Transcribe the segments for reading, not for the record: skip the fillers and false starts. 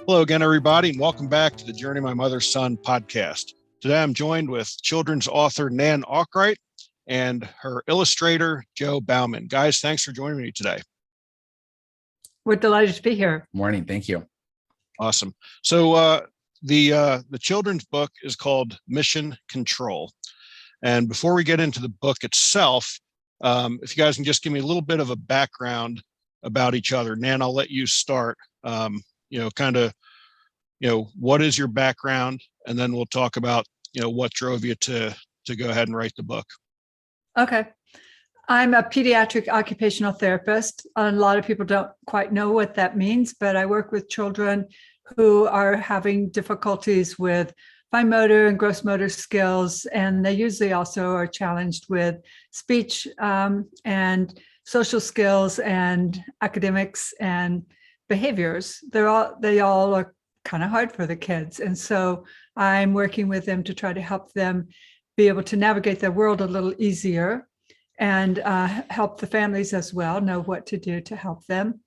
Hello again, everybody, and welcome back to the Journey My Mother's Son podcast. Today I'm joined with children's author Nan Arkwright and her illustrator, Joe Bauman. Guys, thanks for joining me today. We're delighted to be here. Morning. Thank you. Awesome. So the children's book is called Mission Control. And before we get into the book itself, if you guys can just give me a little bit of a background about each other. Nan, I'll let you start. What is your background? And then we'll talk about, what drove you to go ahead and write the book. Okay. I'm a pediatric occupational therapist. A lot of people don't quite know what that means, but I work with children who are having difficulties with fine motor and gross motor skills. And they usually also are challenged with speech and social skills and academics and behaviors. They all are kind of hard for the kids. And so I'm working with them to try to help them be able to navigate their world a little easier and help the families as well know what to do to help them.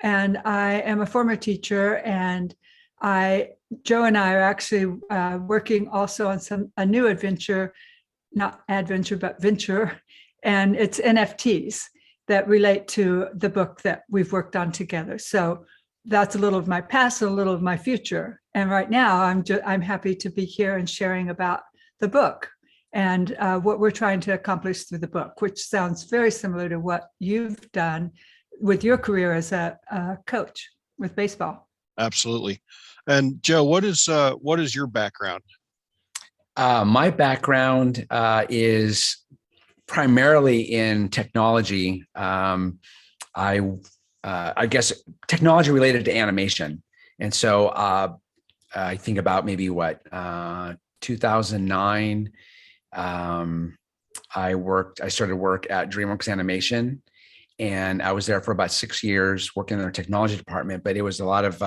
And I am a former teacher, and Joe and I are actually working also on a new adventure, not adventure, but venture, and it's NFTs that relate to the book that we've worked on together. So that's a little of my past, a little of my future. And right now I'm happy to be here and sharing about the book and what we're trying to accomplish through the book, which sounds very similar to what you've done with your career as a coach with baseball. Absolutely. And Joe, what is your background? My background is primarily in technology. I guess technology related to animation. And so I think about maybe 2009, I started work at DreamWorks Animation, and I was there for about 6 years working in their technology department, but it was a lot of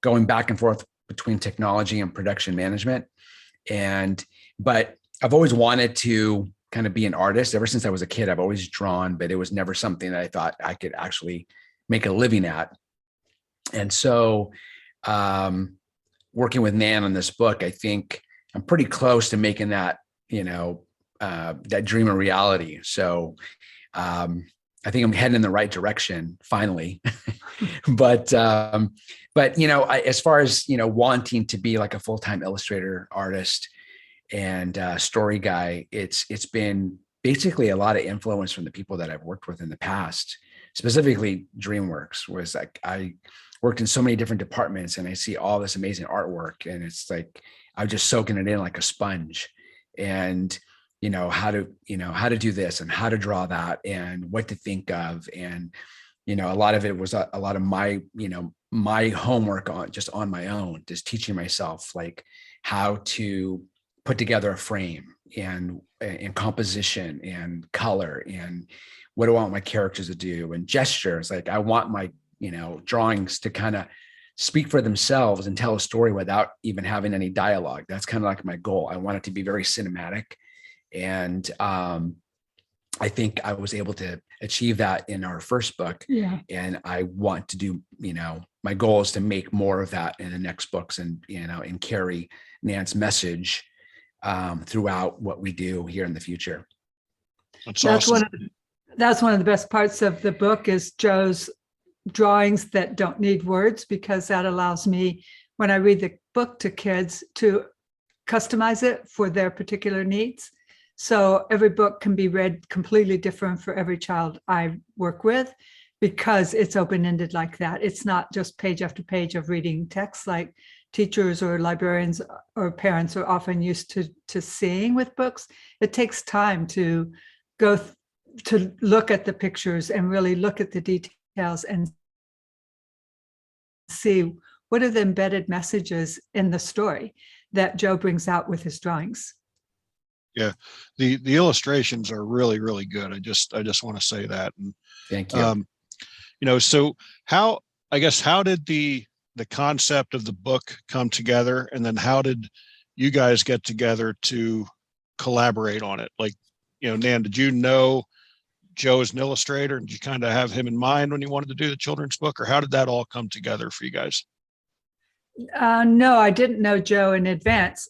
going back and forth between technology and production management. But I've always wanted to kind of be an artist. Ever since I was a kid, I've always drawn, but it was never something that I thought I could actually make a living at. And so working with Nan on this book, I think I'm pretty close to making that, that dream a reality. So I think I'm heading in the right direction finally. But as far as, wanting to be like a full-time illustrator, artist, and story guy, it's been basically a lot of influence from the people that I've worked with in the past. Specifically DreamWorks was like, I worked in so many different departments and I see all this amazing artwork, and it's like, I'm just soaking it in like a sponge, and, how to do this and how to draw that and what to think of. And, a lot of it was a lot of my, my homework on my own, just teaching myself like how to put together a frame and composition and color and what do I want my characters to do and gestures. Like I want my, drawings to kind of speak for themselves and tell a story without even having any dialogue. That's kind of like my goal. I want it to be very cinematic. And I think I was able to achieve that in our first book. Yeah. And I want to do, my goal is to make more of that in the next books and, and carry Nan's message throughout what we do here in the future. That's awesome. That's one of the best parts of the book is Joe's drawings that don't need words, because that allows me, when I read the book to kids, to customize it for their particular needs. So every book can be read completely different for every child I work with, because it's open-ended like that. It's not just page after page of reading text like teachers or librarians or parents are often used to seeing with books. It takes time to go to look at the pictures and really look at the details and see what are the embedded messages in the story that Joe brings out with his drawings. Yeah, the illustrations are really, really good. I just want to say that. And thank you. So how did the concept of the book come together, and then how did you guys get together to collaborate on it? Like, Nan, did you know Joe as an illustrator, and did you kind of have him in mind when you wanted to do the children's book, or how did that all come together for you guys? No, I didn't know Joe in advance.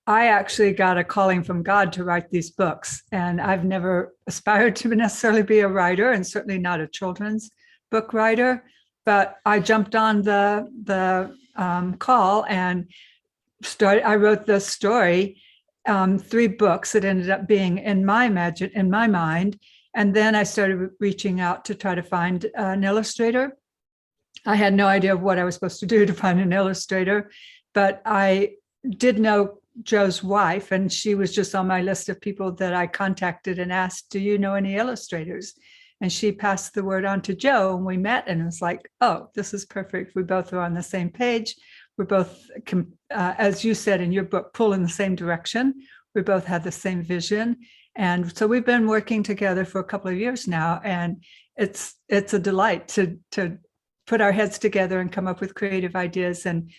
I actually got a calling from God to write these books, and I've never aspired to necessarily be a writer, and certainly not a children's book writer. But I jumped on the call and started. I wrote the story, 3 books. It ended up being in my mind, and then I started reaching out to try to find an illustrator. I had no idea what I was supposed to do to find an illustrator, but I did know Joe's wife, and she was just on my list of people that I contacted and asked, do you know any illustrators? And she passed the word on to Joe, and we met, and it was like, oh, this is perfect. We both are on the same page. We're both, as you said in your book, pull in the same direction. We both had the same vision. And so we've been working together for a couple of years now, and it's a delight to put our heads together and come up with creative ideas and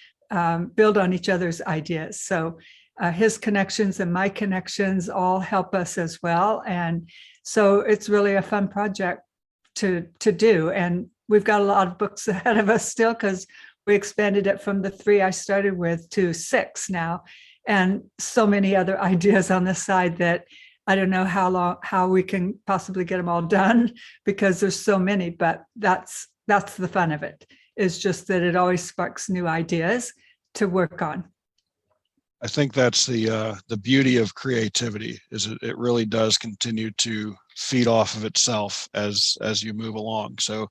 build on each other's ideas. So his connections and my connections all help us as well. And so it's really a fun project to do. And we've got a lot of books ahead of us still, because we expanded it from the 3 I started with to 6 now. And so many other ideas on the side that I don't know how we can possibly get them all done, because there's so many, but that's the fun of it, is just that it always sparks new ideas to work on. I think that's the beauty of creativity, is it really does continue to feed off of itself as you move along. So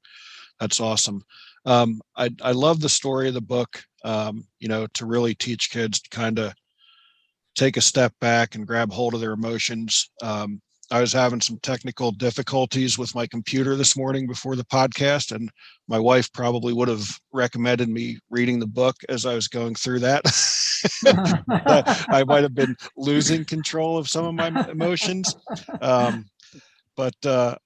that's awesome. I love the story of the book, to really teach kids to kind of take a step back and grab hold of their emotions. I was having some technical difficulties with my computer this morning before the podcast, and my wife probably would have recommended me reading the book as I was going through that. I might have been losing control of some of my emotions. But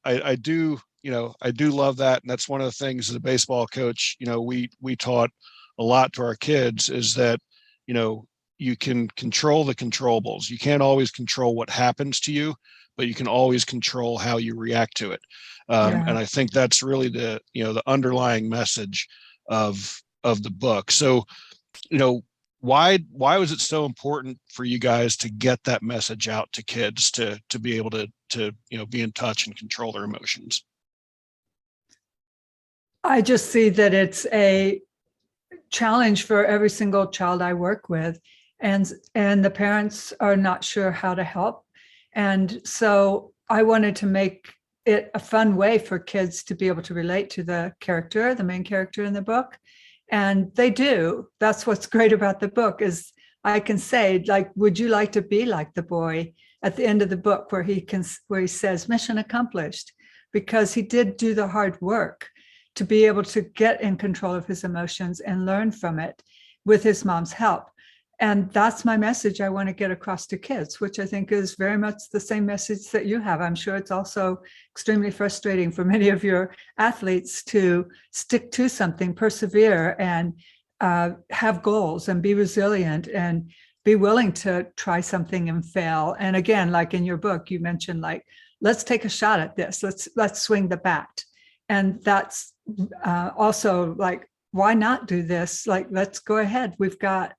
I do love that. And that's one of the things as a baseball coach, we taught a lot to our kids, is that, you can control the controllables. You can't always control what happens to you, but you can always control how you react to it. And I think that's really the underlying message of the book. So, why was it so important for you guys to get that message out to kids to be able to be in touch and control their emotions? I just see that it's a challenge for every single child I work with, and the parents are not sure how to help. And so I wanted to make it a fun way for kids to be able to relate to the main character in the book. And they do. That's what's great about the book, is I can say, like, would you like to be like the boy at the end of the book where he says mission accomplished, because he did do the hard work to be able to get in control of his emotions and learn from it with his mom's help. And that's my message I want to get across to kids, which I think is very much the same message that you have. I'm sure it's also extremely frustrating for many of your athletes to stick to something, persevere, and have goals, and be resilient, and be willing to try something and fail. And again, like in your book, you mentioned, like, let's take a shot at this. Let's swing the bat. And that's also like, why not do this? Like, let's go ahead. We've got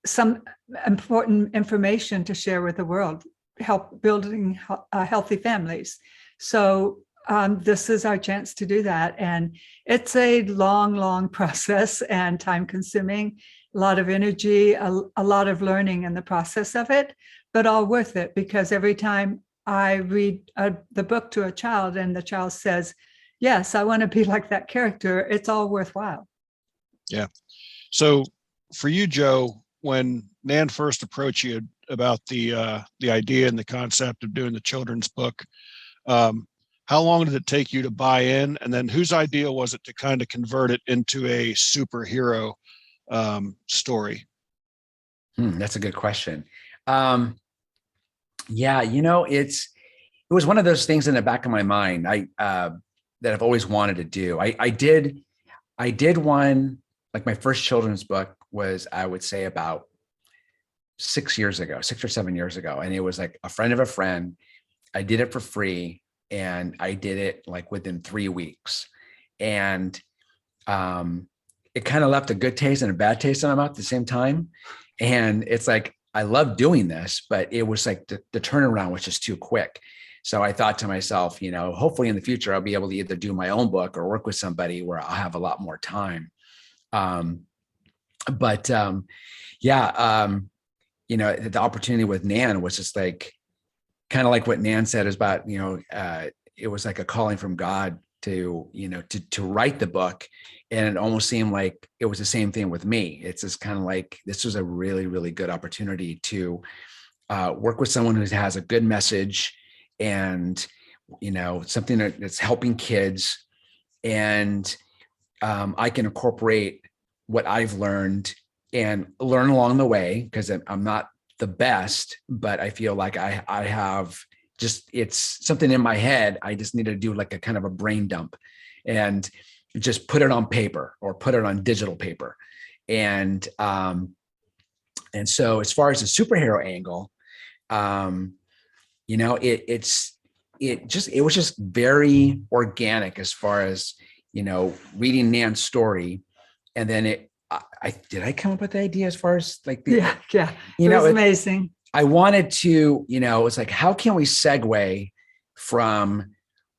some important information to share with the world, help building healthy families. So this is our chance to do that. And it's a long process and time consuming, a lot of energy, a lot of learning in the process of it, but all worth it, because every time I read the book to a child and the child says, yes, I want to be like that character, it's all worthwhile. Yeah. So for you, Joe, when Nan first approached you about the idea and the concept of doing the children's book, how long did it take you to buy in? And then whose idea was it to kind of convert it into a superhero story? That's a good question. Yeah, it was one of those things in the back of my mind that I've always wanted to do. I did one, like my first children's book was, I would say, about 6 or 7 years ago. And it was like a friend of a friend. I did it for free, and I did it like within 3 weeks. And it kind of left a good taste and a bad taste in my mouth at the same time. And it's like, I love doing this, but it was like the turnaround was just too quick. So I thought to myself, hopefully in the future, I'll be able to either do my own book or work with somebody where I'll have a lot more time. The opportunity with Nan was just like, kind of like what Nan said is about, it was like a calling from God to write the book. And it almost seemed like it was the same thing with me. It's just kind of like, this was a really, really good opportunity to work with someone who has a good message and, something that's helping kids. And I can incorporate what I've learned and learn along the way, because I'm not the best, but I feel like I have just, it's something in my head. I just need to do like a kind of a brain dump and just put it on paper or put it on digital paper. And so as far as the superhero angle, it was just very organic as far as, reading Nan's story. And then did I come up with the idea as far as like, yeah. It was amazing. I wanted to, it's like, how can we segue from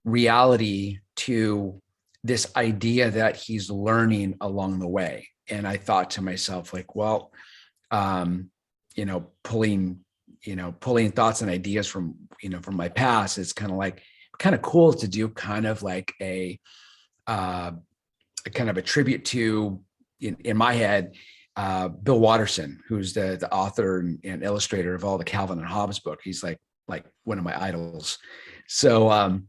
reality to this idea that he's learning along the way? And I thought to myself, like, well, pulling thoughts and ideas from my past is kind of cool to do kind of like a kind of a tribute to, in my head, Bill Watterson, who's the author and illustrator of all the Calvin and Hobbes book. He's like one of my idols. So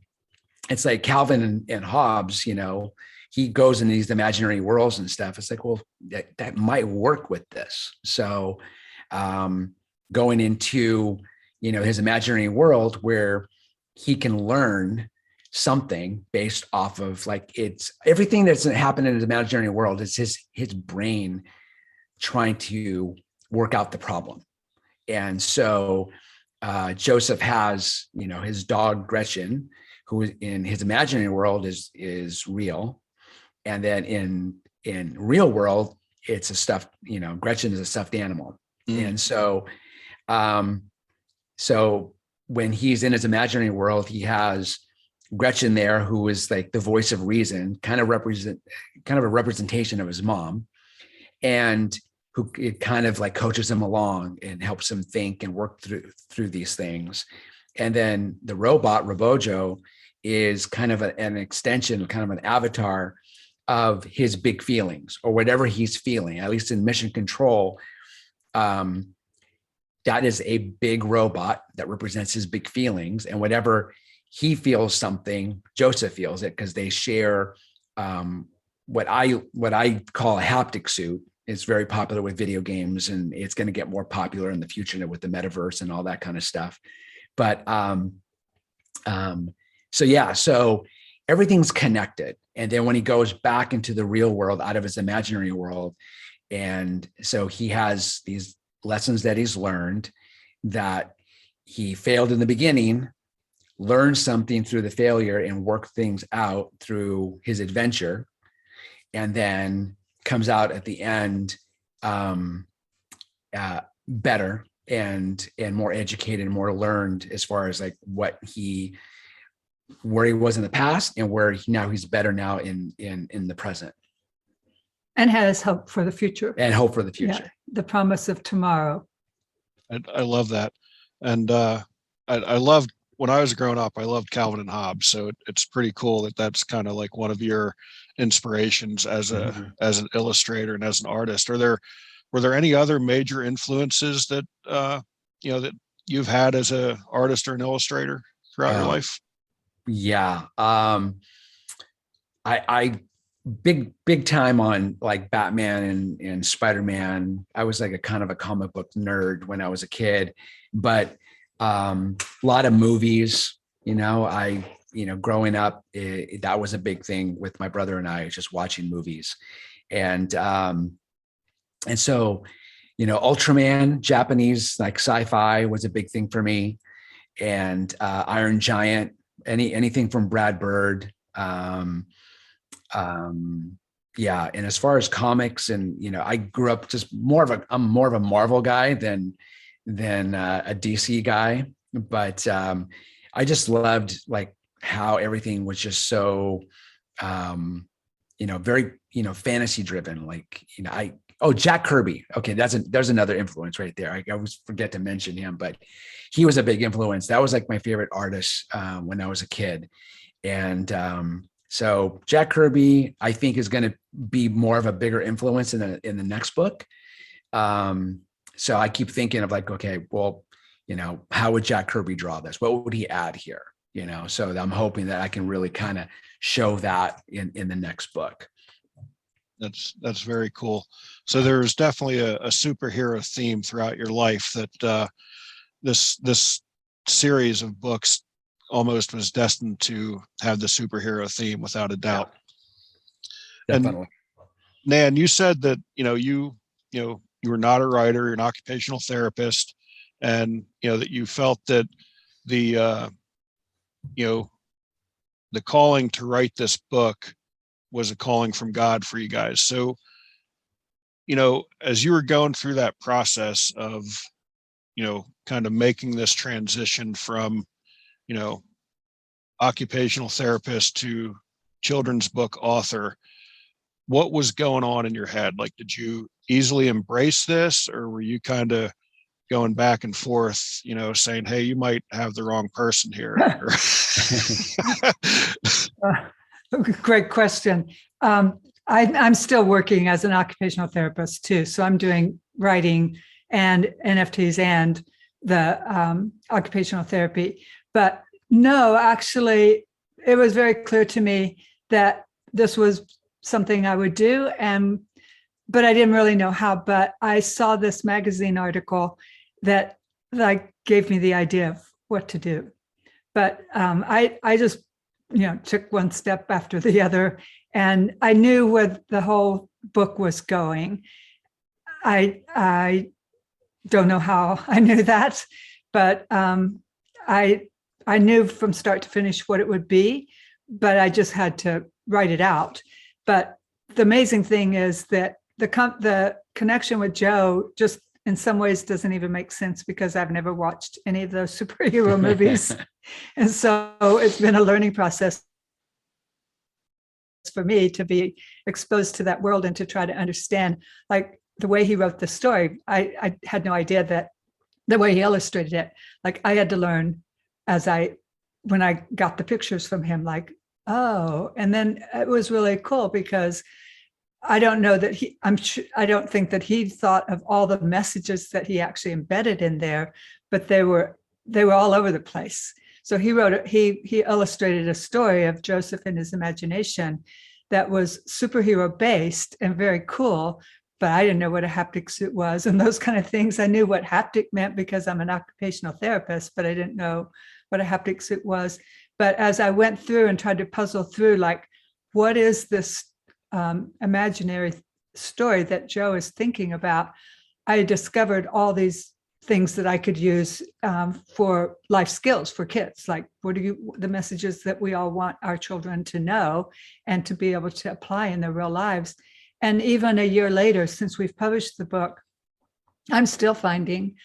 it's like Calvin and Hobbes, he goes in these imaginary worlds and stuff. It's like, well, that might work with this. So going into, his imaginary world where he can learn something based off of, like, it's everything that's happened in his imaginary world is his brain trying to work out the problem. And so Joseph has, his dog Gretchen, who in his imaginary world is real. And then in real world, it's a stuffed, Gretchen is a stuffed animal. And so when he's in his imaginary world, he has Gretchen there, who is like the voice of reason, kind of a representation of his mom, and who it kind of like coaches him along and helps him think and work through these things. And then the robot Robojo is kind of an extension, kind of an avatar of his big feelings or whatever he's feeling, at least in Mission Control. That is a big robot that represents his big feelings, and whatever he feels something, Joseph feels it, because they share what I call a haptic suit. It's very popular with video games, and it's going to get more popular in the future with the metaverse and all that kind of stuff. But so everything's connected. And then when he goes back into the real world out of his imaginary world, and so he has these lessons that he's learned, that he failed in the beginning, learned something through the failure and worked things out through his adventure, and then comes out at the end better and more educated and more learned as far as like where he was in the past and where he's better now in the present. And has hope for the future. And hope for the future. Yeah, the promise of tomorrow. I love that. And I loved, when I was growing up, I loved Calvin and Hobbes. So it's pretty cool that that's kind of like one of your inspirations as as an illustrator and as an artist. Were there any other major influences that that you've had as an artist or an illustrator throughout your life? Yeah. I big time on like Batman and Spider-Man. I was like a kind of a comic book nerd when I was a kid, but a lot of movies, growing up, that was a big thing with my brother and I, just watching movies. And so, Ultraman, Japanese, like sci-fi was a big thing for me. And Iron Giant, anything from Brad Bird, yeah. And as far as comics, and I grew up just I'm more of a Marvel guy than a DC guy. But I just loved like how everything was just so very fantasy driven. Like Jack Kirby. Okay, there's another influence right there. I always forget to mention him, but he was a big influence. That was like my favorite artist when I was a kid. And so Jack Kirby, I think, is going to be more of a bigger influence in the next book. So I keep thinking of like, okay, well, how would Jack Kirby draw this? What would he add here? So I'm hoping that I can really kind of show that in the next book. That's very cool. So there's definitely a superhero theme throughout your life that this series of books almost was destined to have the superhero theme, without a doubt. Yeah, definitely. And Nan, you said that you were not a writer, you're an occupational therapist, and that you felt that the the calling to write this book was a calling from God for you guys. So, as you were going through that process of, kind of making this transition from, occupational therapist to children's book author, what was going on in your head? Like, did you easily embrace this, or were you kind of going back and forth, saying, hey, you might have the wrong person here? Great question. I'm still working as an occupational therapist too. So I'm doing writing and NFTs and the occupational therapy. But no, actually, it was very clear to me that this was something I would do. But I didn't really know how. But I saw this magazine article that gave me the idea of what to do. But I just took one step after the other, and I knew where the whole book was going. I don't know how I knew that, but I knew from start to finish what it would be, but I just had to write it out. But the amazing thing is that the connection with Joe just in some ways doesn't even make sense, because I've never watched any of those superhero movies. And so it's been a learning process for me to be exposed to that world and to try to understand, like, the way he wrote the story. I had no idea that the way he illustrated it, like, I had to learn when I got the pictures from him, like, oh, and then it was really cool because I don't know that I don't think that he thought of all the messages that he actually embedded in there, but they were all over the place. So he illustrated a story of Joseph in his imagination that was superhero based and very cool, but I didn't know what a haptic suit was and those kind of things. I knew what haptic meant because I'm an occupational therapist, but I didn't know what a haptic suit was. But as I went through and tried to puzzle through, like, what is this imaginary story that Joe is thinking about, I discovered all these things that I could use for life skills for kids. Like, what are the messages that we all want our children to know and to be able to apply in their real lives. And even a year later, since we've published the book, I'm still finding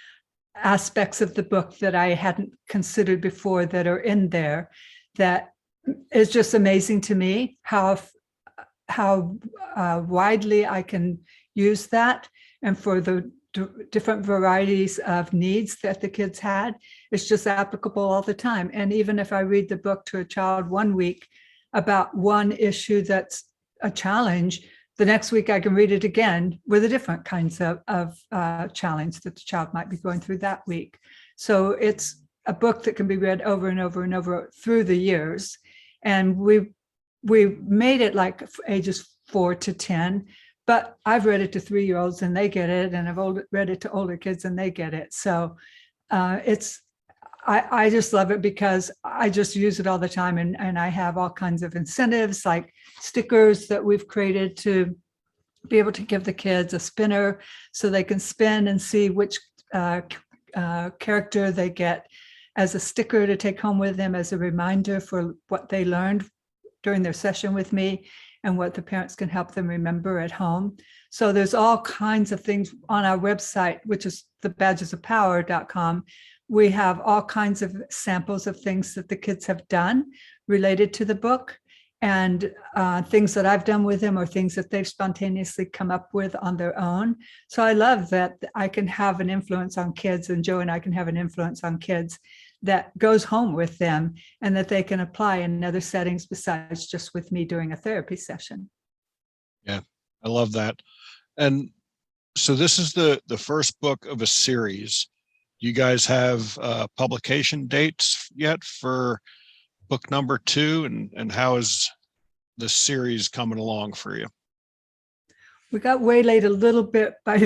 aspects of the book that I hadn't considered before that are in there. That is just amazing to me, how widely I can use that, and for the different varieties of needs that the kids had. It's just applicable all the time. And even if I read the book to a child one week about one issue that's a challenge, the next week I can read it again with a different kinds of challenge that the child might be going through that week. So it's a book that can be read over and over and over through the years. And we made it like ages 4 to 10, but I've read it to 3-year-olds and they get it, and I've read it to older kids and they get it. So I just love it because I just use it all the time, and I have all kinds of incentives, like stickers that we've created to be able to give the kids a spinner so they can spin and see which character they get as a sticker to take home with them as a reminder for what they learned during their session with me. and what the parents can help them remember at home. So there's all kinds of things on our website, which is thebadgesofpower.com. We have all kinds of samples of things that the kids have done related to the book, and things that I've done with them, or things that they've spontaneously come up with on their own. So I love that I can have an influence on kids, and Joe and I can have an influence on kids that goes home with them, and that they can apply in other settings besides just with me doing a therapy session. Yeah, I love that. And so this is the first book of a series. You guys have publication dates yet for book number 2, and how is the series coming along for you? We got waylaid a little bit by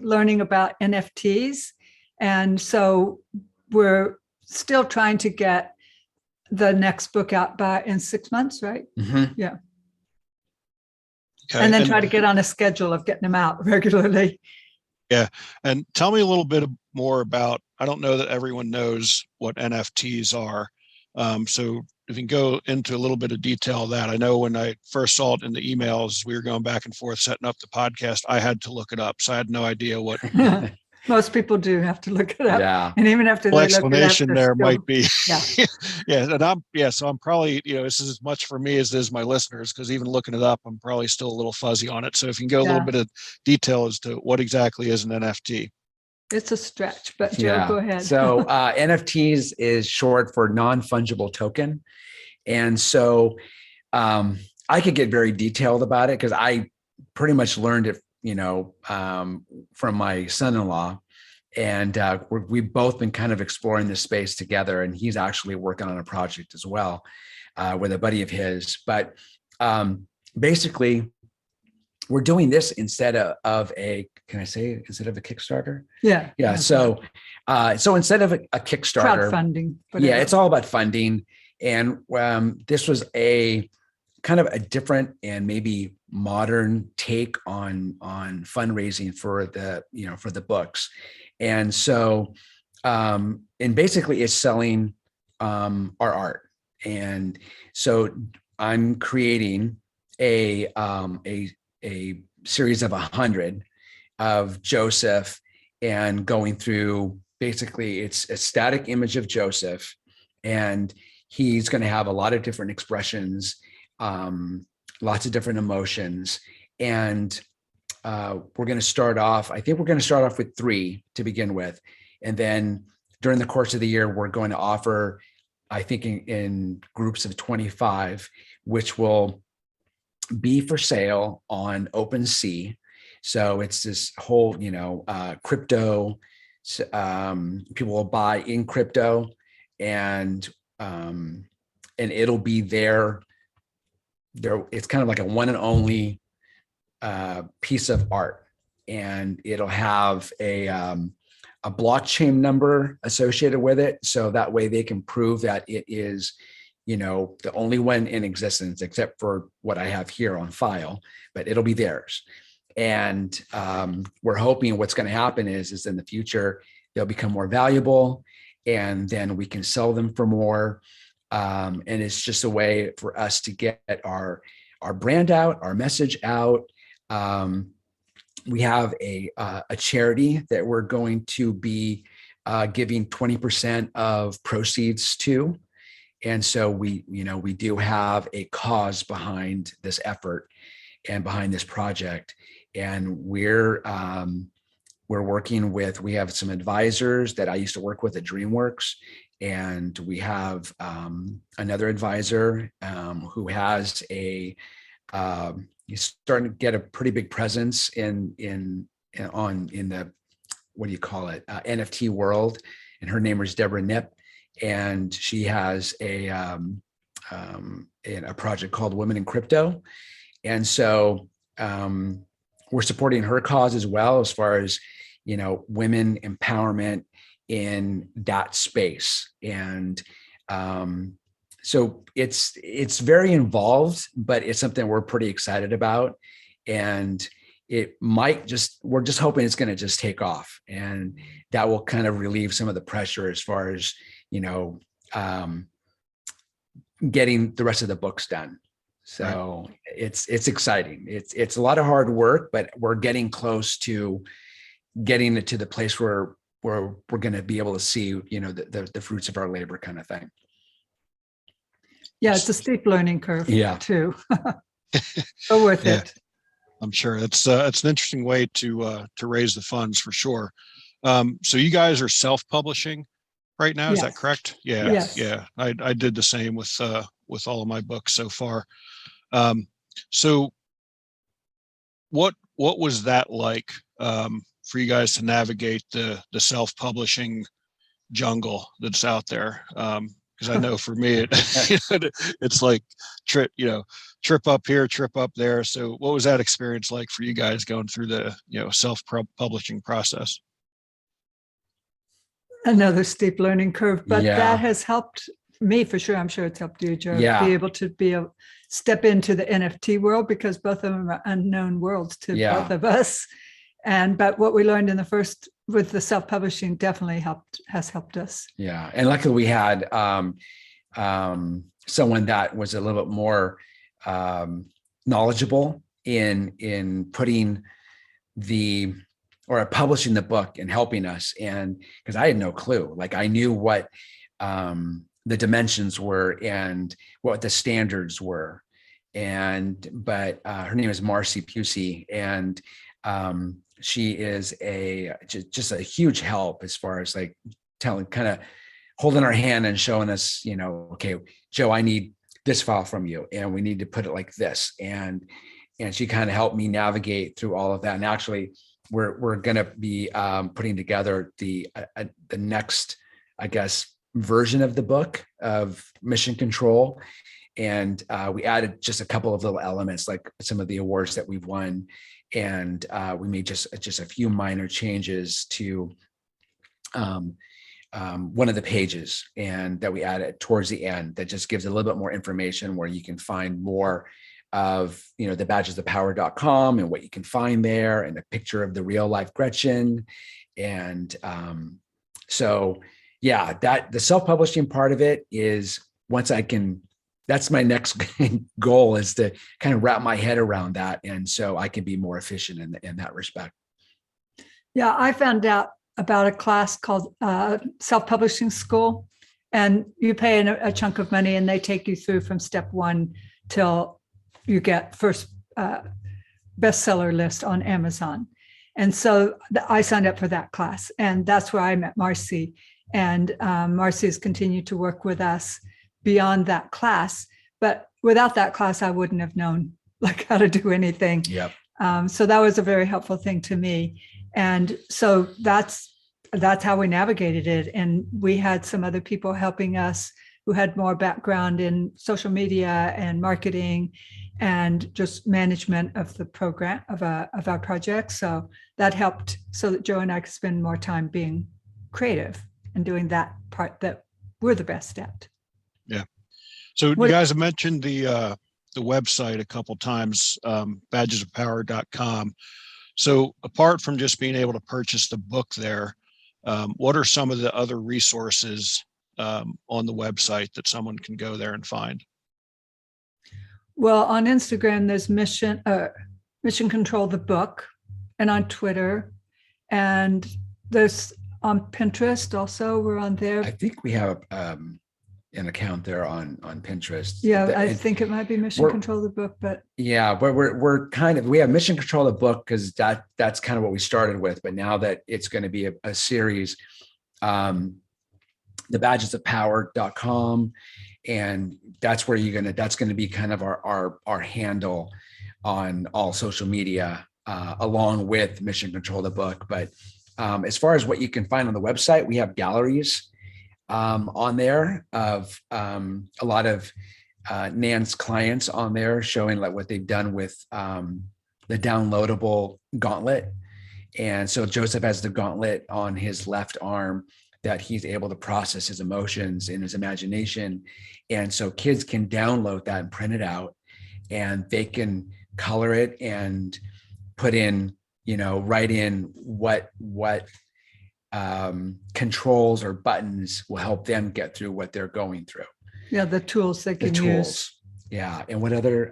learning about NFTs. And so we're still trying to get the next book out in 6 months, right? Mm-hmm. Yeah. Okay. And then try to get on a schedule of getting them out regularly. Yeah. And tell me a little bit more about, I don't know that everyone knows what NFTs are. So if you can go into a little bit of detail of that. I know when I first saw it in the emails, we were going back and forth setting up the podcast, I had to look it up. So I had no idea what. Most people do have to look it up. Yeah. And even after they look it up, there might be. Yeah. And so I'm probably, this is as much for me as it is my listeners, because even looking it up, I'm probably still a little fuzzy on it. So if you can go a little bit of detail as to what exactly is an NFT. It's a stretch, but Joe, go ahead. So NFTs is short for non-fungible token. And so I could get very detailed about it, because I pretty much learned it, from my son-in-law. And we've both been kind of exploring this space together. And he's actually working on a project as well with a buddy of his. But basically, we're doing this instead of a, can I say, instead of a Kickstarter? Yeah. Yeah. So instead of a Kickstarter, crowdfunding. Yeah, it's all about funding. And this was a kind of a different and maybe modern take on fundraising for the books. And so, and basically it's selling our art. And so I'm creating a series of 100 of Joseph, and going through, basically it's a static image of Joseph, and he's going to have a lot of different expressions, lots of different emotions. And we're going to start off, I think we're going to start off with 3 to begin with. And then during the course of the year, we're going to offer, I think in groups of 25, which will be for sale on OpenSea. So it's this whole, crypto, people will buy in crypto, and it'll be there. It's kind of like a one and only piece of art, and it'll have a blockchain number associated with it. So that way they can prove that it is, the only one in existence, except for what I have here on file, but it'll be theirs. And we're hoping what's going to happen is in the future, they'll become more valuable, and then we can sell them for more. And it's just a way for us to get our brand out, our message out. We have a charity that we're going to be giving 20% of proceeds to. And so we do have a cause behind this effort and behind this project. And we're working with, we have some advisors that I used to work with at DreamWorks. And we have another advisor who has he's starting to get a pretty big presence in the, what do you call it, NFT world. And her name is Deborah Nip, and she has a project called Women in Crypto. And so we're supporting her cause as well, as far as, women empowerment in that space. And so it's very involved, but it's something we're pretty excited about. And we're just hoping it's going to just take off, and that will kind of relieve some of the pressure as far as, getting the rest of the books done. So it's exciting. It's a lot of hard work, but we're getting close to getting it to the place where we're going to be able to see, the fruits of our labor kind of thing. Yeah, it's a steep learning curve too. So worth it. I'm sure it's an interesting way to raise the funds for sure. So you guys are self-publishing right now, is that correct? Yeah, Yes. yeah. I did the same with all of my books so far. So what was that like for you guys to navigate the self-publishing jungle that's out there? Because I know for me it's like trip up here, trip up there. So what was that experience like for you guys going through the self-publishing process? Another steep learning curve, but that has helped me for sure. I'm sure it's helped you, Joe, be able to step into the NFT world, because both of them are unknown worlds to both of us. But what we learned with the self-publishing definitely has helped us. Yeah. And luckily we had someone that was a little bit more knowledgeable in putting publishing the book and helping us. And because I had no clue, like I knew what the dimensions were and what the standards were. But her name is Marcy Pusey, and she is just a huge help as far as like kind of holding our hand and showing us, okay, Joe, I need this file from you and we need to put it like this. And she kind of helped me navigate through all of that. And actually we're going to be putting together the next, I guess, version of the book of Mission Control. And we added just a couple of little elements, like some of the awards that we've won. And we made just a few minor changes to one of the pages, and that we added towards the end that just gives a little bit more information where you can find more of, the badgesofpower.com and what you can find there, and a picture of the real life Gretchen. And so, that the self-publishing part of it is that's my next goal, is to kind of wrap my head around that. And so I can be more efficient in that respect. Yeah. I found out about a class called Self-Publishing School, and you pay a chunk of money and they take you through from step one till you get first bestseller list on Amazon. And so I signed up for that class, and that's where I met Marcy. And Marcy has continued to work with us beyond that class. But without that class, I wouldn't have known how to do anything. Yep. So that was a very helpful thing to me. And so that's how we navigated it. And we had some other people helping us who had more background in social media and marketing and just management of the program of our project. So that helped, so that Joe and I could spend more time being creative and doing that part that we're the best at. Yeah. So you guys have mentioned the website a couple times, badgesofpower.com. So apart from just being able to purchase the book there, what are some of the other resources on the website that someone can go there and find? Well, on Instagram, there's Mission Control the book, and on Twitter, and there's on Pinterest also. We're on there. I think we have an account there on Pinterest. Yeah, I think it might be Mission Control the book, but yeah, but we have Mission Control the book because that's kind of what we started with. But now that it's going to be a series, the badgesofpower.com, and that's where that's going to be kind of our handle on all social media, along with Mission Control the book. But as far as what you can find on the website, we have galleries on there of a lot of Nan's clients on there, showing like what they've done with the downloadable gauntlet. And so Joseph has the gauntlet on his left arm that he's able to process his emotions in his imagination. And so kids can download that and print it out, and they can color it and put in, write in what controls or buttons will help them get through what they're going through. Yeah, the tools they can use. Yeah. And what other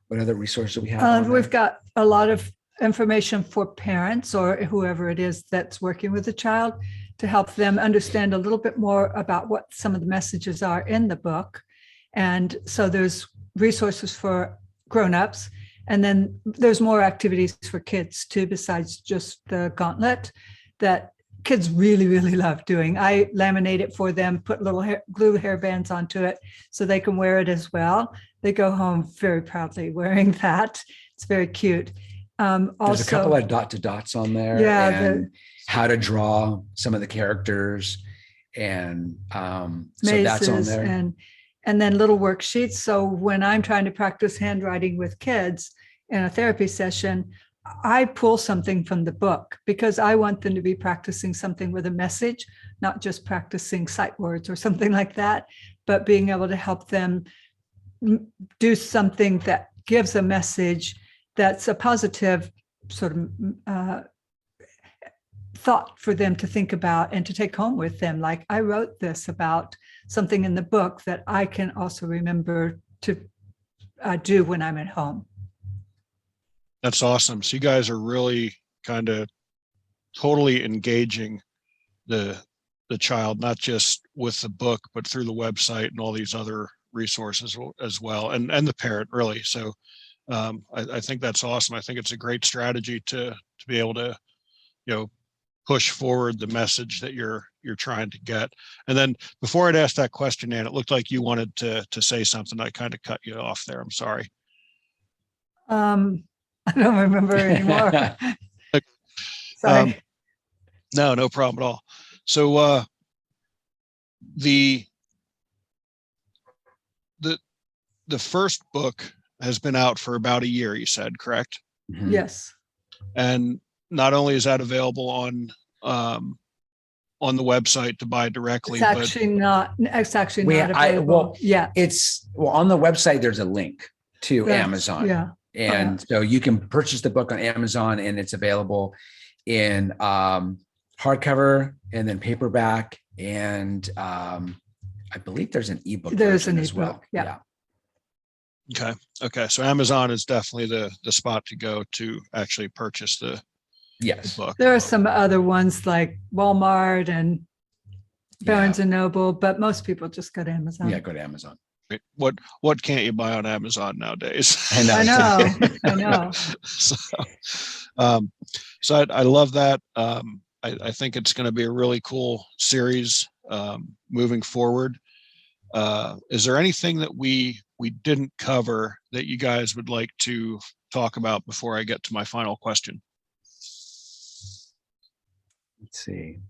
resources do we have? on We've there? got a lot of information for parents or whoever it is that's working with the child to help them understand a little bit more about what some of the messages are in the book. And so there's resources for grown-ups, and then there's more activities for kids too, besides just the gauntlet that kids really, really love doing. I laminate it for them, put little glue hairbands onto it so they can wear it as well. They go home very proudly wearing that. It's very cute. There's a couple of dot to dots on there, Yeah, and how to draw some of the characters, and so that's on there. And then little worksheets. So when I'm trying to practice handwriting with kids in a therapy session, I pull something from the book because I want them to be practicing something with a message, not just practicing sight words or something like that, but being able to help them do something that gives a message that's a positive sort of thought for them to think about and to take home with them. Like, I wrote this about something in the book that I can also remember to do when I'm at home. That's awesome. So you guys are really kind of totally engaging the child, not just with the book, but through the website and all these other resources as well, and the parent, really. So I think that's awesome. I think it's a great strategy to be able to, push forward the message that you're trying to get. And then before I'd ask that question, Nan, it looked like you wanted to say something. I kind of cut you off there. I'm sorry. I don't remember anymore. Sorry. No problem at all. So the first book has been out for about a year, you said, correct? Mm-hmm. Yes. And not only is that available on the website to buy directly, It's actually not available. It's on the website. There's a link to Amazon. Yeah. And so you can purchase the book on Amazon, and it's available in hardcover and then paperback. And I believe there's an ebook version as well. Yeah. Okay. So Amazon is definitely the spot to go to actually purchase the book. There are some other ones like Walmart and Barnes and Noble, but most people just go to Amazon. Yeah, go to Amazon. What can't you buy on Amazon nowadays? I know. So I love that. I think it's going to be a really cool series moving forward. Is there anything that we didn't cover that you guys would like to talk about before I get to my final question? Let's see.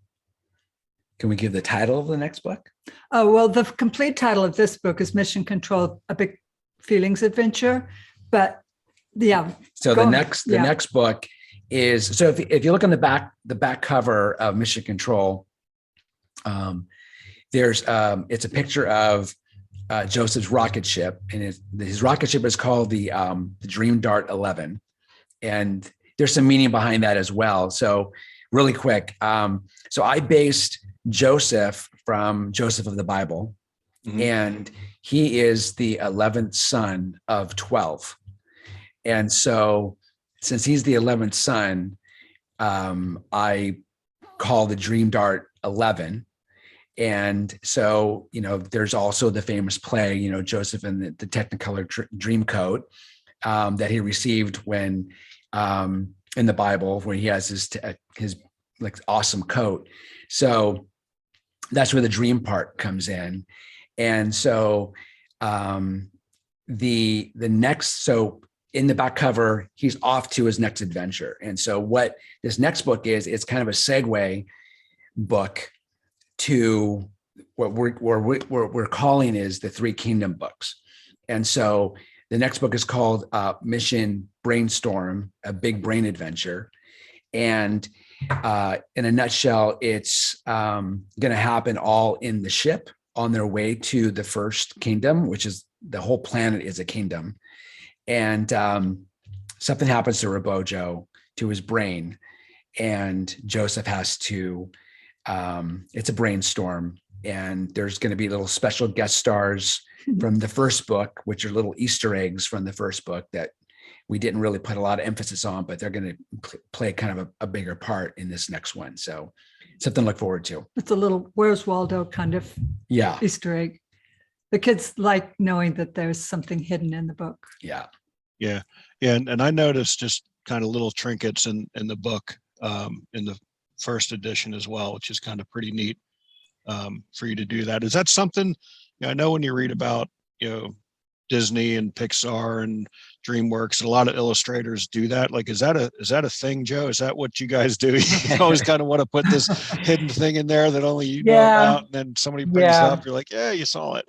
Can we give the title of the next book? Oh, well, the complete title of this book is Mission Control, A Big Feelings Adventure. But yeah. So the next book is, so if you look on the back cover of Mission Control, it's a picture of Joseph's rocket ship, and his rocket ship is called the Dream Dart 11. And there's some meaning behind that as well. So really quick. So I based Joseph from Joseph of the Bible, mm-hmm. and he is the 11th son of 12. And so since he's the 11th son, I call the Dream Dart 11. And so, there's also the famous play, Joseph and the Technicolor Dreamcoat that he received when in the Bible, where he has his like awesome coat. So that's where the dream part comes in. And so the next, so in the back cover, he's off to his next adventure. And so what this next book is, it's kind of a segue book to what we're calling is the Three Kingdom books. And so the next book is called Mission Brainstorm, A Big Brain Adventure. And in a nutshell, it's going to happen all in the ship on their way to the first kingdom, which is the whole planet is a kingdom. And something happens to Robojo, to his brain, and Joseph has to, it's a brainstorm, and there's going to be little special guest stars from the first book, which are little Easter eggs from the first book that we didn't really put a lot of emphasis on, but they're going to play kind of a bigger part in this next one. So something to look forward to. It's a little Where's Waldo kind of Easter egg. The kids like knowing that there's something hidden in the book. Yeah. And I noticed just kind of little trinkets in the book, in the first edition as well, which is kind of pretty neat for you to do that. Is that something, I know when you read about, Disney and Pixar and DreamWorks, and a lot of illustrators do that. Like, is that a thing, Joe? Is that what you guys do? You always kind of want to put this hidden thing in there that only you know about, and then somebody brings it up, you're like, yeah, you saw it.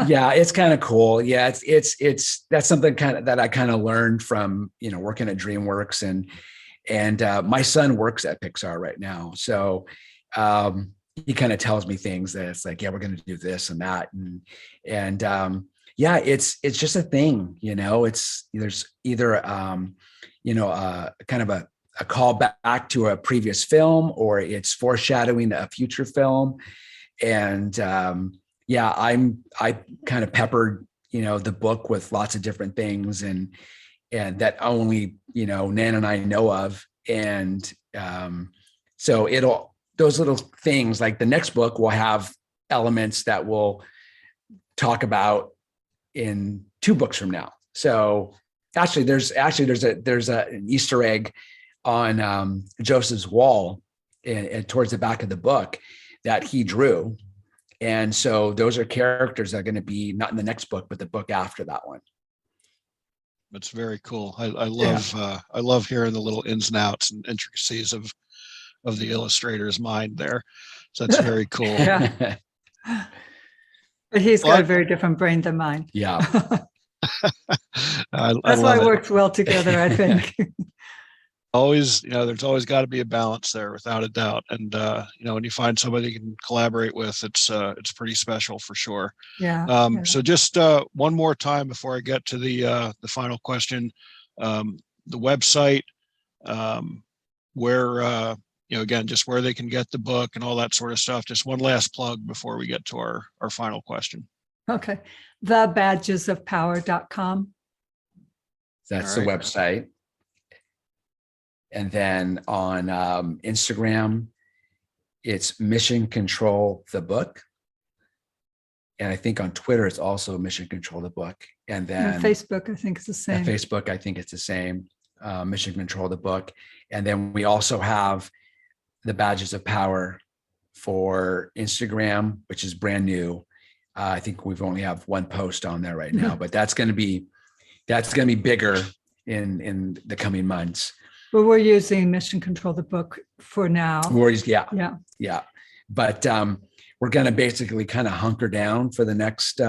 Yeah, it's kind of cool. Yeah, it's that's something that I kind of learned from working at DreamWorks, and my son works at Pixar right now, so he kind of tells me things that it's like, yeah, we're going to do this and that, and yeah, it's just a thing, there's either kind of a call back to a previous film, or it's foreshadowing a future film, and yeah, I kind of peppered, the book with lots of different things, and that only, Nan and I know of. And so those little things, like the next book will have elements that we'll talk about in 2 books from now. So actually there's an Easter egg on Joseph's wall and towards the back of the book that he drew. And so those are characters that are going to be not in the next book, but the book after that one. That's very cool. I love hearing the little ins and outs and intricacies of the illustrator's mind there. So that's very cool. Yeah. But he's got a very different brain than mine. Yeah. That's why it works well together, I think. Always, there's always got to be a balance there, without a doubt. And when you find somebody you can collaborate with, it's pretty special for sure. Yeah. So just one more time before I get to the final question, the website, where again, just where they can get the book and all that sort of stuff. Just one last plug before we get to our final question. Okay. thebadgesofpower.com. That's the website. And then on Instagram, it's Mission Control the Book. And I think on Twitter, it's also Mission Control the Book. And then Facebook, I think, is the same. Facebook, I think it's the same. Mission Control the Book. And then we also have the Badges of Power for Instagram, which is brand new. I think we've only have one post on there right now, but that's going to be bigger in the coming months. But we're using Mission Control the Book for now. Yeah. But we're going to basically kind of hunker down for the next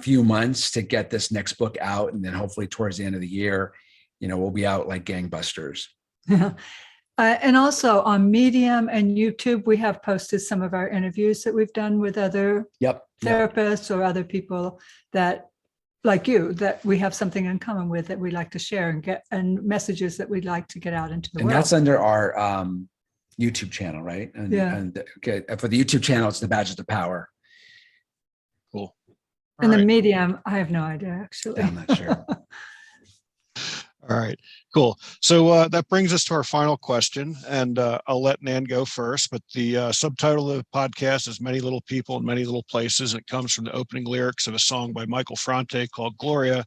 few months to get this next book out, and then hopefully towards the end of the year, we'll be out like gangbusters. And also on Medium and YouTube, we have posted some of our interviews that we've done with other therapists or other people that, like you, that we have something in common with, that we like to share and messages that we'd like to get out into the world. And that's under our YouTube channel, right? And for the YouTube channel, it's the Badges of Power. Cool. And the Medium, I have no idea, actually. I'm not sure. All right, cool. So that brings us to our final question, and I'll let Nan go first, but the subtitle of the podcast is Many Little People in Many Little Places, and it comes from the opening lyrics of a song by Michael Franti called Gloria,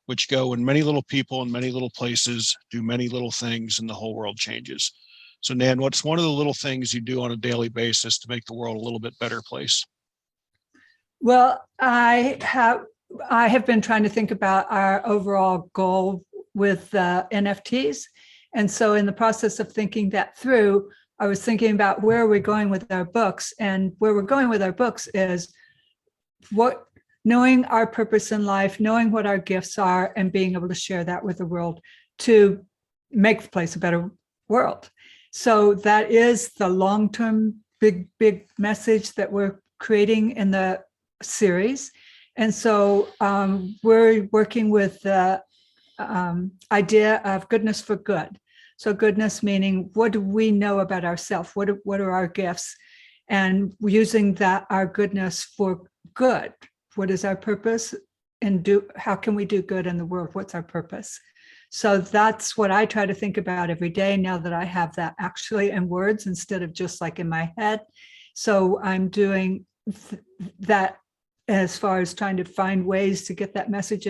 which go, when many little people in many little places do many little things and the whole world changes. So Nan, what's one of the little things you do on a daily basis to make the world a little bit better place? Well, I have been trying to think about our overall goal with NFTs. And so in the process of thinking that through, I was thinking about where we're going with our books. And where we're going with our books is knowing our purpose in life, knowing what our gifts are, and being able to share that with the world to make the place a better world. So that is the long-term big message that we're creating in the series. And so we're working with the idea of goodness for good. So goodness meaning, what do we know about ourselves? What are our gifts? and using that, our goodness, for good. What is our purpose? And how can we do good in the world? What's our purpose? So that's what I try to think about every day now that I have that actually in words instead of just like in my head. So I'm doing that as far as trying to find ways to get that message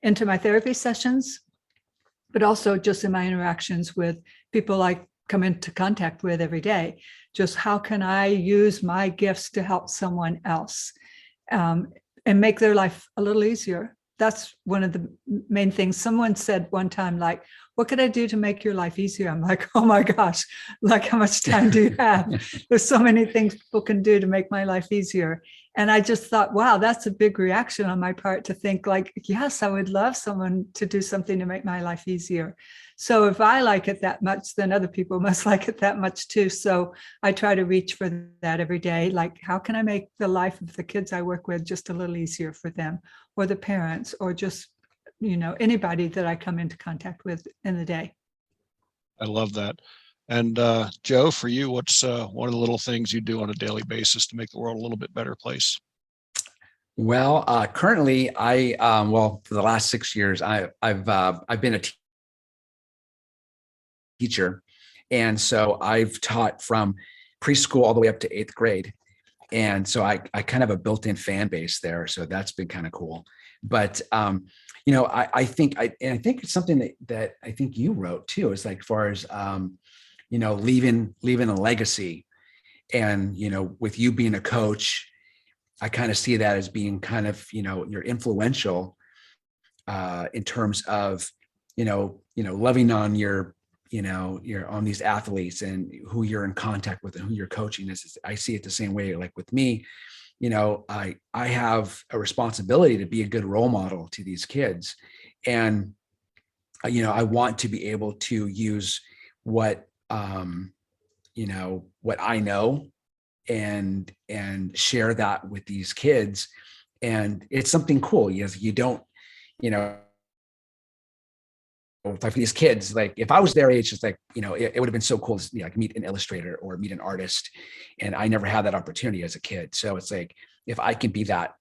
into my therapy sessions, but also just in my interactions with people I come into contact with every day. Just how can I use my gifts to help someone else and make their life a little easier? That's one of the main things. Someone said one time, like, what could I do to make your life easier? I'm like, oh my gosh, like, how much time do you have? There's so many things people can do to make my life easier. And I just thought, wow, that's a big reaction on my part to think like, yes, I would love someone to do something to make my life easier. So if I like it that much, then other people must like it that much too. So I try to reach for that every day. Like, how can I make the life of the kids I work with just a little easier for them, or the parents, or just, anybody that I come into contact with in the day. I love that. And Joe, for you, what's one of the little things you do on a daily basis to make the world a little bit better place? Well, currently, for the last 6 years, I've been a teacher, and so I've taught from preschool all the way up to 8th grade, and so I kind of have a built-in fan base there. So that's been kind of cool. But I think it's something that I think you wrote too. Is like, as far as leaving a legacy, and with you being a coach, I kind of see that as being kind of you're influential in terms of loving on you're on these athletes and who you're in contact with and who you're coaching. I see it the same way. Like with me, I have a responsibility to be a good role model to these kids, and I want to be able to use what what I know and share that with these kids. And it's something cool. You don't, like for these kids, like if I was their age, it's like, it would have been so cool to like meet an illustrator or meet an artist. And I never had that opportunity as a kid. So it's like, if I can be that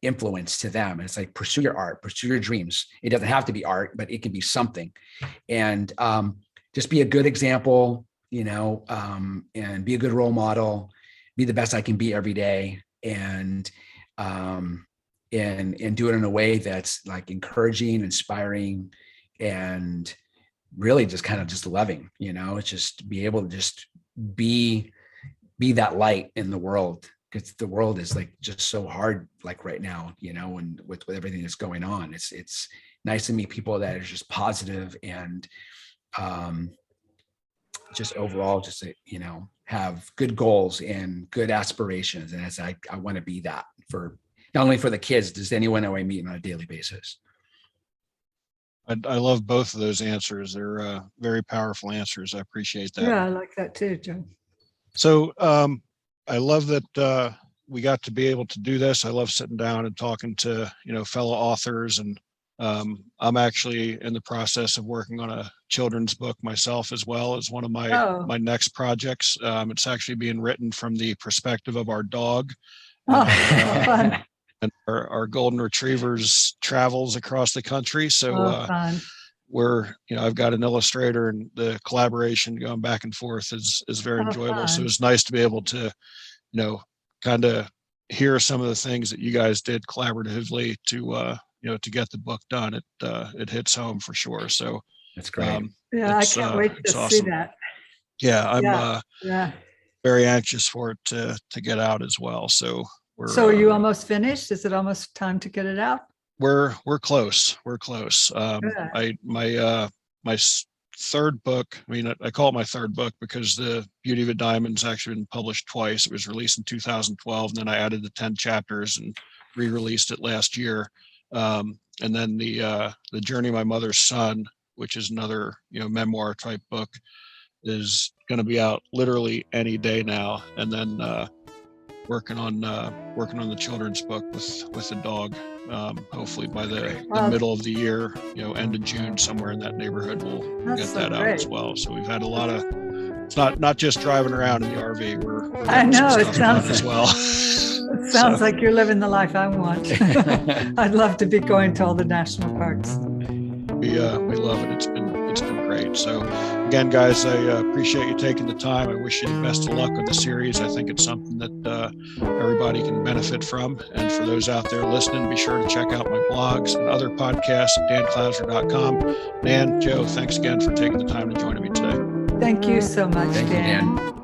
influence to them, it's like, pursue your art, pursue your dreams. It doesn't have to be art, but it can be something. And just be a good example, and be a good role model, be the best I can be every day. And do it in a way that's like encouraging, inspiring, and really just kind of just loving, it's just be able to just be that light in the world, because the world is like just so hard, like right now, and with everything that's going on, it's nice to meet people that are just positive and just overall just, have good goals and good aspirations. And as I want to be that for not only for the kids, just anyone who I meet on a daily basis. I love both of those answers. They're very powerful answers. I appreciate that. Yeah, I like that too, Joe. So I love that we got to be able to do this. I love sitting down and talking to, fellow authors. And I'm actually in the process of working on a children's book myself, as well as one of my next projects. It's actually being written from the perspective of our dog. Fun. And our golden retrievers travels across the country. So Fun. I've got an illustrator, and the collaboration going back and forth is very enjoyable. Fun. So it's nice to be able to, kind of hear some of the things that you guys did collaboratively to get the book done. It hits home for sure. So that's great. I can't wait to see that. Yeah, I'm very anxious for it to get out as well. So are you almost finished? Is it almost time to get it out? We're close. We're close. My third book, I call it my third book because The Beauty of a Diamond's actually been published twice. It was released in 2012, and then I added the 10 chapters and re-released it last year. And then the Journey of My Mother's Son, which is another memoir type book, is going to be out literally any day now. And then working on the children's book with the dog. Hopefully by the middle of the year, end of June, somewhere in that neighborhood, we'll get that out as well. So we've had a lot of it's not just driving around in the RV. We're I getting some know, it stuff done sounds- as well. It sounds like you're living the life I want. I'd love to be going to all the national parks. We love it. It's been great. So again, guys, I appreciate you taking the time. I wish you the best of luck on the series. I think it's something that everybody can benefit from. And for those out there listening, be sure to check out my blogs and other podcasts at danclouser.com. Nan, Joe, thanks again for taking the time to join me today. Thank you so much, Thank you, Dan. Dan.